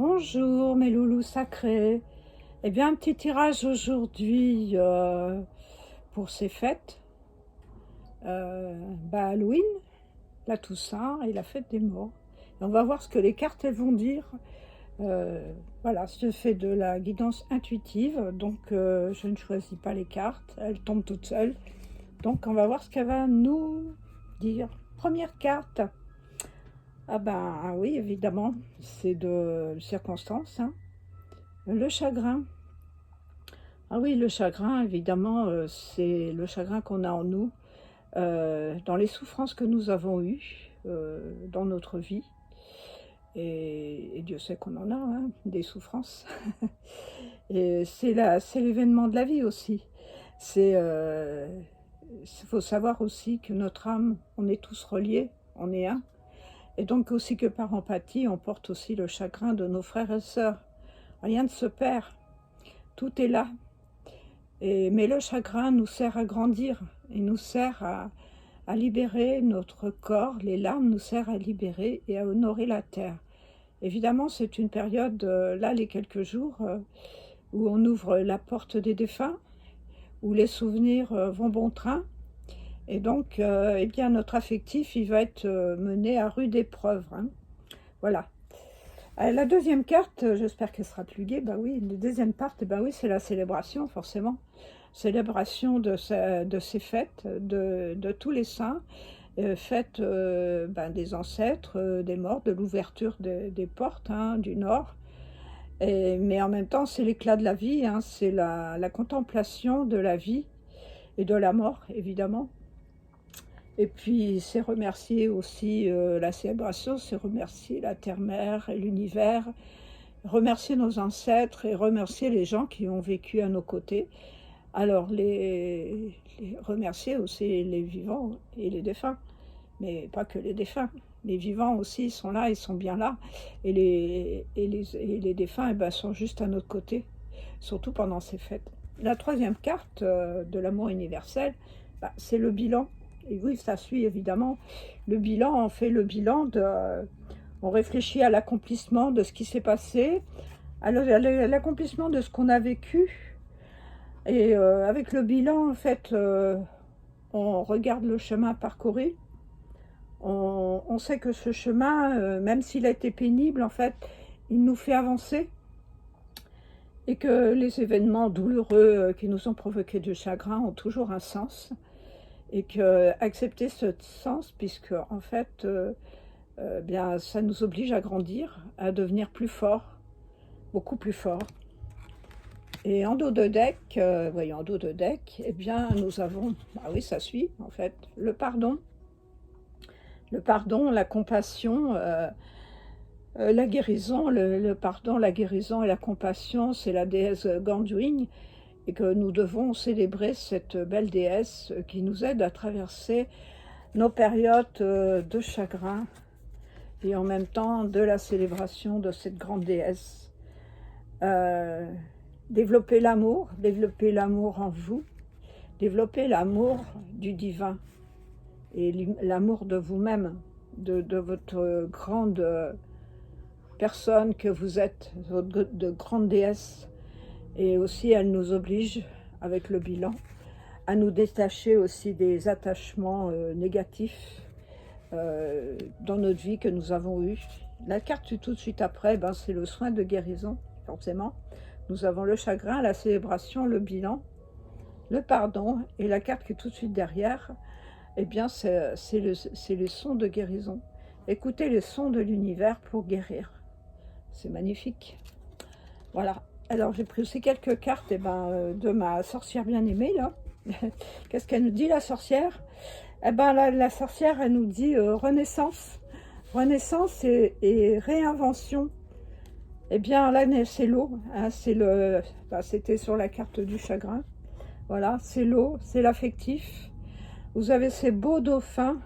Bonjour mes loulous sacrés. Eh bien, un petit tirage aujourd'hui pour ces fêtes. Halloween, la Toussaint et la fête des morts. Et on va voir ce que les cartes elles vont dire. Voilà, je fais de la guidance intuitive, donc je ne choisis pas les cartes, elles tombent toutes seules. Donc on va voir ce qu'elle va nous dire. Première carte. Ah oui, évidemment, c'est de circonstance, hein. Le chagrin. Ah oui, le chagrin, évidemment, c'est le chagrin qu'on a en nous, dans les souffrances que nous avons eues dans notre vie. Et Dieu sait qu'on en a, hein, des souffrances. Et c'est l'événement de la vie aussi. Faut savoir aussi que notre âme, on est tous reliés, on est un. Et donc aussi que par empathie, on porte aussi le chagrin de nos frères et sœurs. Rien ne se perd, tout est là. Mais le chagrin nous sert à grandir, il nous sert à libérer notre corps, les larmes nous servent à libérer et à honorer la terre. Évidemment, c'est une période, là, les quelques jours, où on ouvre la porte des défunts, où les souvenirs vont bon train. Et donc, eh bien, notre affectif, il va être mené à rude épreuve, hein. Voilà. La deuxième carte, j'espère qu'elle sera plus gaie. Bah oui, la deuxième carte, bah oui, c'est la célébration, forcément. Célébration de ces fêtes, de tous les saints, fête des ancêtres, des morts, de l'ouverture des portes, hein, du Nord. Mais en même temps, c'est l'éclat de la vie, hein, c'est la contemplation de la vie et de la mort, évidemment. Et puis, c'est remercier aussi la célébration, c'est remercier la terre-mère et l'univers, remercier nos ancêtres et remercier les gens qui ont vécu à nos côtés. Alors, remercier aussi les vivants et les défunts, mais pas que les défunts. Les vivants aussi sont là, ils sont bien là, et les défunts sont juste à notre côté, surtout pendant ces fêtes. La troisième carte de l'amour universel, c'est le bilan. Et oui, ça suit évidemment le bilan. On fait le bilan on réfléchit à l'accomplissement de ce qui s'est passé, à l'accomplissement de ce qu'on a vécu. Et avec le bilan, en fait, on regarde le chemin parcouru. On sait que ce chemin, même s'il a été pénible, en fait, il nous fait avancer. Et que les événements douloureux qui nous ont provoqué du chagrin ont toujours un sens. Et que accepter ce sens, puisque en fait, bien, ça nous oblige à grandir, à devenir plus fort, beaucoup plus fort. Et en dos de deck, voyons, en dos de deck, eh bien, nous avons, oui, ça suit, en fait, le pardon. Le pardon, la compassion, la guérison, le pardon, la guérison et la compassion, c'est la déesse Ganduin, et que nous devons célébrer cette belle déesse qui nous aide à traverser nos périodes de chagrin et en même temps de la célébration de cette grande déesse. Développer l'amour en vous, développer l'amour du divin et l'amour de vous-même, de votre grande personne que vous êtes, de grande déesse. Et aussi, elle nous oblige, avec le bilan, à nous détacher aussi des attachements négatifs dans notre vie que nous avons eus. La carte tout de suite après, c'est le soin de guérison, forcément. Nous avons le chagrin, la célébration, le bilan, le pardon, et la carte qui est tout de suite derrière, eh bien, c'est les sons de guérison. Écoutez les sons de l'univers pour guérir. C'est magnifique. Voilà. Alors, j'ai pris aussi quelques cartes de ma sorcière bien-aimée, là. Qu'est-ce qu'elle nous dit, la sorcière? La sorcière, elle nous dit renaissance. Renaissance et réinvention. Eh bien, là, c'est l'eau. Hein, c'était sur la carte du chagrin. Voilà, c'est l'eau, c'est l'affectif. Vous avez ces beaux dauphins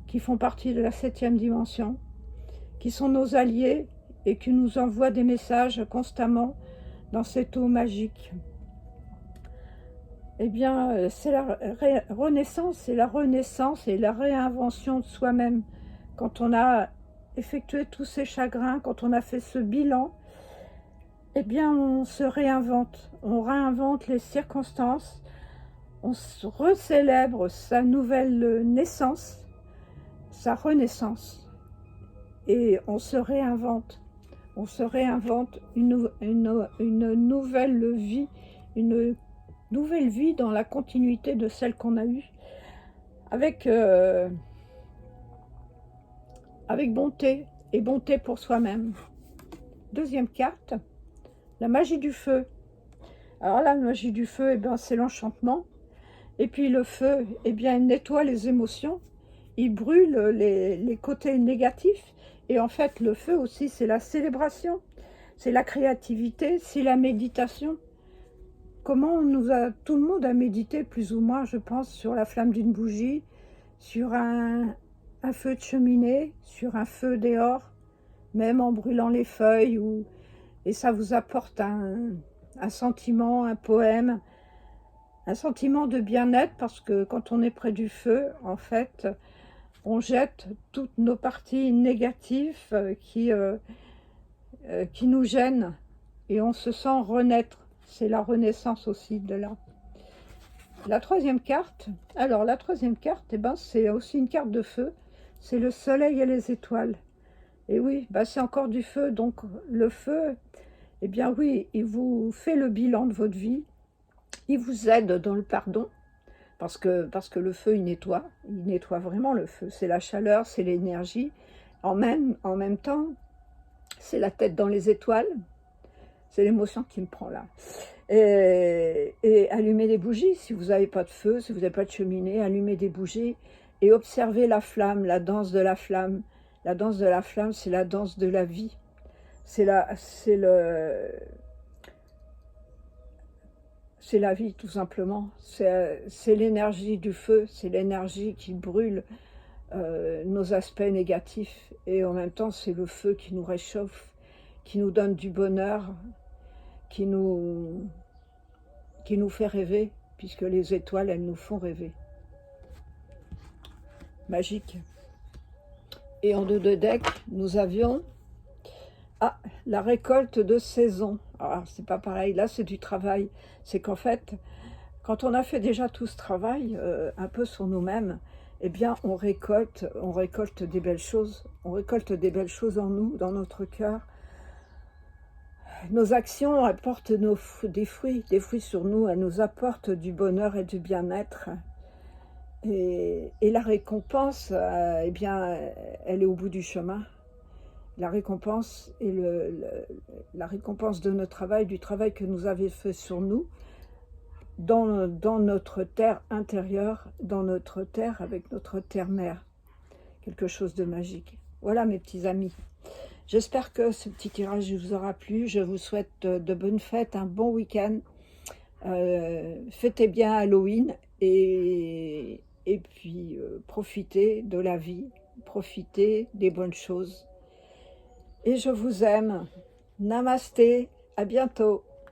qui font partie de la 7e dimension, qui sont nos alliés et qui nous envoient des messages constamment dans cette eau magique. Eh bien, c'est la renaissance, c'est la renaissance et la réinvention de soi-même. Quand on a effectué tous ces chagrins, quand on a fait ce bilan, eh bien on se réinvente. On réinvente les circonstances, on recélèbre sa nouvelle naissance, sa renaissance. Et on se réinvente. On se réinvente une nouvelle vie, une nouvelle vie dans la continuité de celle qu'on a eue, avec bonté, et bonté pour soi-même. Deuxième carte, la magie du feu. Alors la magie du feu, eh bien, c'est l'enchantement. Et puis le feu, eh bien, il nettoie les émotions, il brûle les côtés négatifs. Et en fait, le feu aussi, c'est la célébration, c'est la créativité, c'est la méditation. Comment tout le monde a médité, plus ou moins, je pense, sur la flamme d'une bougie, sur un feu de cheminée, sur un feu dehors, même en brûlant les feuilles. Et ça vous apporte un sentiment, un poème, un sentiment de bien-être, parce que quand on est près du feu, en fait, on jette toutes nos parties négatives qui nous gênent, et on se sent renaître. C'est la renaissance aussi de là. La troisième carte, alors la troisième carte, eh ben, c'est aussi une carte de feu, c'est le soleil et les étoiles. Et oui, bah, c'est encore du feu, donc le feu, eh bien oui, il vous fait le bilan de votre vie, il vous aide dans le pardon, parce que le feu, il nettoie vraiment le feu, c'est la chaleur, c'est l'énergie, en même temps, c'est la tête dans les étoiles, c'est l'émotion qui me prend là. Et allumer des bougies, si vous n'avez pas de feu, si vous n'avez pas de cheminée, allumez des bougies et observez la flamme, la danse de la flamme. La danse de la flamme, c'est la danse de la vie. C'est la vie, tout simplement. C'est l'énergie du feu, c'est l'énergie qui brûle nos aspects négatifs. Et en même temps, c'est le feu qui nous réchauffe, qui nous donne du bonheur, qui nous fait rêver, puisque les étoiles, elles nous font rêver. Magique. Et en deux de deck, nous avions la récolte de saison. Alors, c'est pas pareil, là c'est du travail. C'est qu'en fait, quand on a fait déjà tout ce travail, un peu sur nous-mêmes, eh bien on récolte des belles choses. On récolte des belles choses en nous, dans notre cœur. Nos actions apportent des fruits sur nous, elles nous apportent du bonheur et du bien-être. Et la récompense, eh bien, elle est au bout du chemin. La récompense est la récompense de notre travail, du travail que nous avons fait sur nous, dans notre terre intérieure, dans notre terre avec notre terre-mère. Quelque chose de magique. Voilà mes petits amis. J'espère que ce petit tirage vous aura plu. Je vous souhaite de bonnes fêtes, un bon week-end. Fêtez bien Halloween et puis profitez de la vie, profitez des bonnes choses. Et je vous aime. Namasté, à bientôt.